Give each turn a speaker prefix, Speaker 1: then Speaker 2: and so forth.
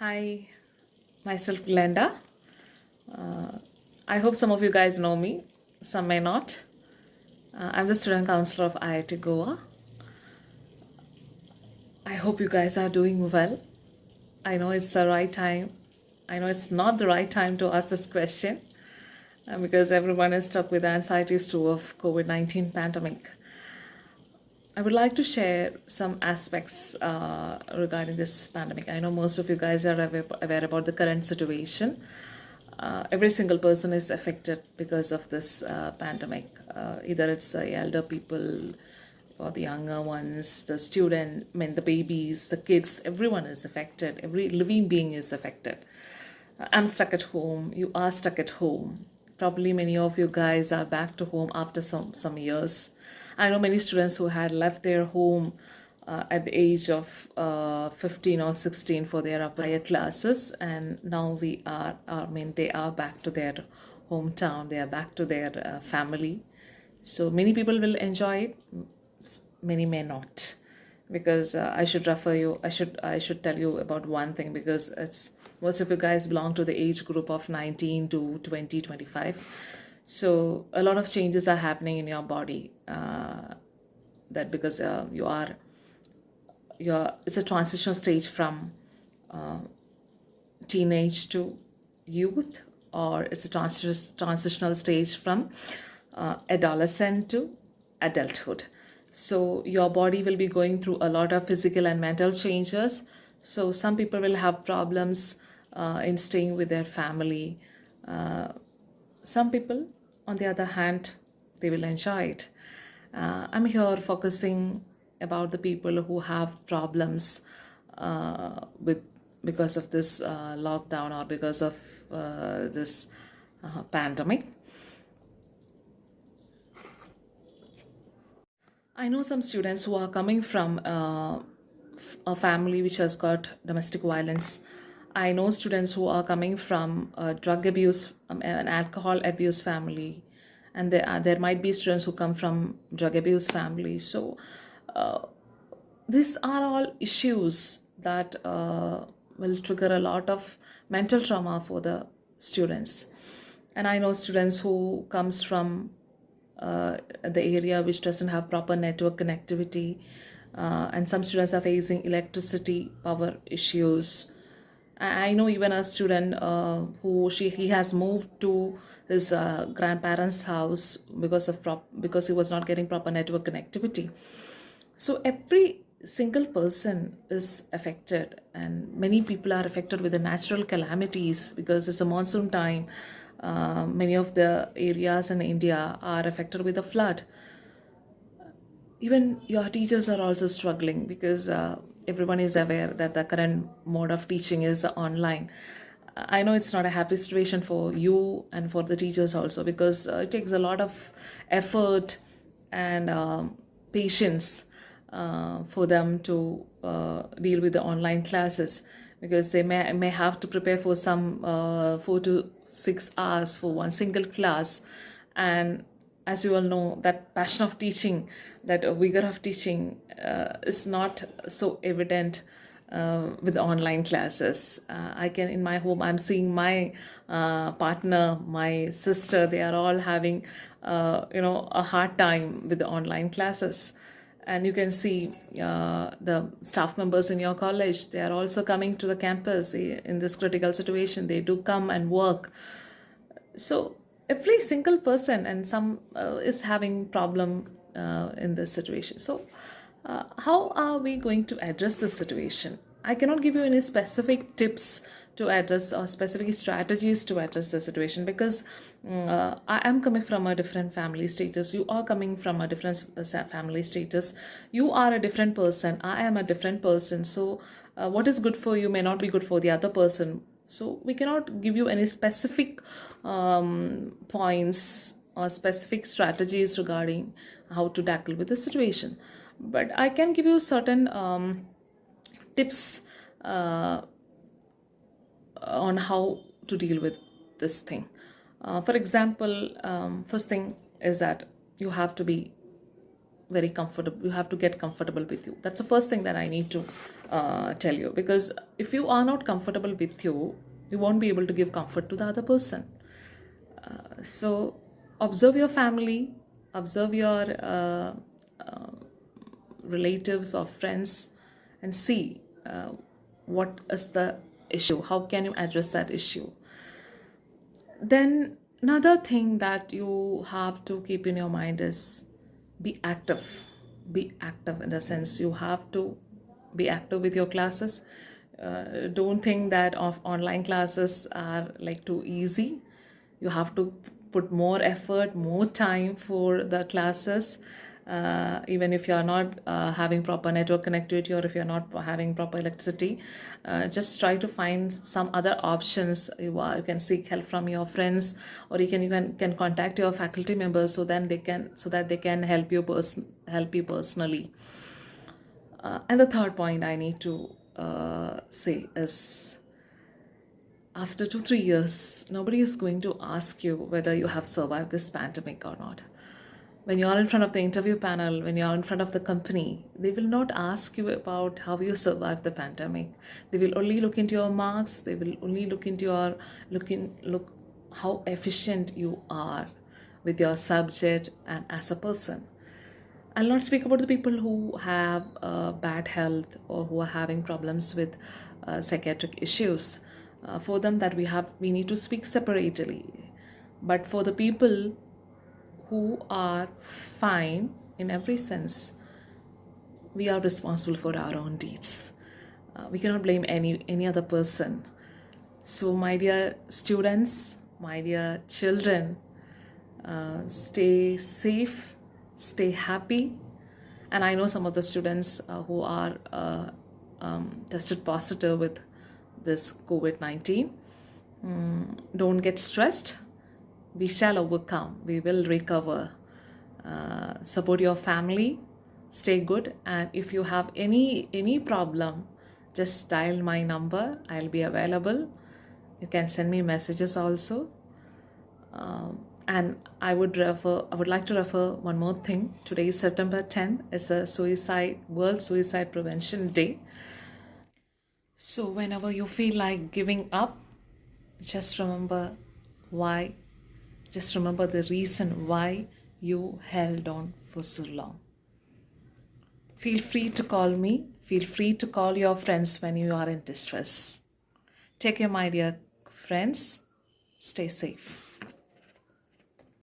Speaker 1: Hi, myself Glenda. I hope some of you guys know me, some may not. I'm the student counselor of IIT Goa. I hope you guys are doing well. I know it's the right time. I know it's not the right time to ask this question because everyone is stuck with the anxieties too of COVID-19 pandemic. I would like to share some aspects regarding this pandemic. I know most of you guys are aware about the current situation. Every single person is affected because of this pandemic. Either it's the elder people or the younger ones, the student, I mean the babies, the kids, everyone is affected. Every living being is affected. I'm stuck at home. You are stuck at home. Probably many of you guys are back to home after some years. I know many students who had left their home at the age of 15 or 16 for their higher classes, and now they are back to their hometown. They are back to their family. So many people will enjoy it. Many may not, because I should tell you about one thing, because it's most of you guys belong to the age group of 19 to 2025. So a lot of changes are happening in your body, that because you're it's a transitional stage from teenage to youth, or it's a transitional stage from adolescent to adulthood. So your body will be going through a lot of physical and mental changes. So some people will have problems in staying with their family. Some people, on the other hand, they will enjoy it. I'm here focusing about the people who have problems with because of this lockdown, or because of this pandemic. I know some students who are coming from a family which has got domestic violence. I know students who are coming from drug abuse, an alcohol abuse family, and there might be students who come from drug abuse families. So these are all issues that will trigger a lot of mental trauma for the students. And I know students who comes from the area which doesn't have proper network connectivity, and some students are facing electricity power issues. I know even a student he has moved to his grandparents' house because he was not getting proper network connectivity. So every single person is affected, and many people are affected with the natural calamities because it's a monsoon time. Many of the areas in India are affected with a flood. Even your teachers are also struggling because everyone is aware that the current mode of teaching is online. I know it's not a happy situation for you and for the teachers also, because it takes a lot of effort and patience for them to deal with the online classes, because they may have to prepare for some 4 to 6 hours for one single class. And as you all know, that passion of teaching, that vigor of teaching is not so evident with online classes. I can, in my home, I'm seeing my partner, my sister, they are all having a hard time with the online classes. And you can see the staff members in your college, they are also coming to the campus in this critical situation. They do come and work. So every single person, and some is having problem in this situation. So how are we going to address this situation? I cannot give you any specific tips to address, or specific strategies to address the situation, because I am coming from a different family status. You are coming from a different family status. You are a different person. I am a different person. So what is good for you may not be good for the other person. So we cannot give you any specific points or specific strategies regarding how to tackle with the situation. But I can give you certain tips on how to deal with this thing. For example, first thing is that you have to be very comfortable, you have to get comfortable with you. That's the first thing that I need to tell you, because if you are not comfortable with you, you won't be able to give comfort to the other person. So observe your family, observe your relatives or friends, and see what is the issue, how can you address that issue. Then another thing that you have to keep in your mind is be active. Be active in the sense you have to be active with your classes. Don't think that of online classes are like too easy. You have to put more effort, more time for the classes. Even if you are not having proper network connectivity, or if you're not having proper electricity, just try to find some other options. You can seek help from your friends, or you can contact your faculty members, so that they can help you personally. And the third point I need to say is, after 2-3 years, nobody is going to ask you whether you have survived this pandemic or not. When you are in front of the interview panel, when you are in front of the company, they will not ask you about how you survived the pandemic. They will only look into your marks. They will only look into your look how efficient you are with your subject and as a person. I'll not speak about the people who have bad health, or who are having problems with psychiatric issues. For them, that we need to speak separately. But for the people who are fine in every sense, we are responsible for our own deeds. We cannot blame any other person. So my dear students, my dear children, stay safe, stay happy. And I know some of the students who are tested positive with this COVID-19. Don't get stressed. We shall overcome. We will recover. Support your family. Stay good. And if you have any problem, just dial my number. I'll be available. You can send me messages also. And I would like to refer one more thing. Today is September 10th. It's a World Suicide Prevention Day. So whenever you feel like giving up, just remember why. Just remember the reason why you held on for so long. Feel free to call me. Feel free to call your friends when you are in distress. Take care, my dear friends. Stay safe.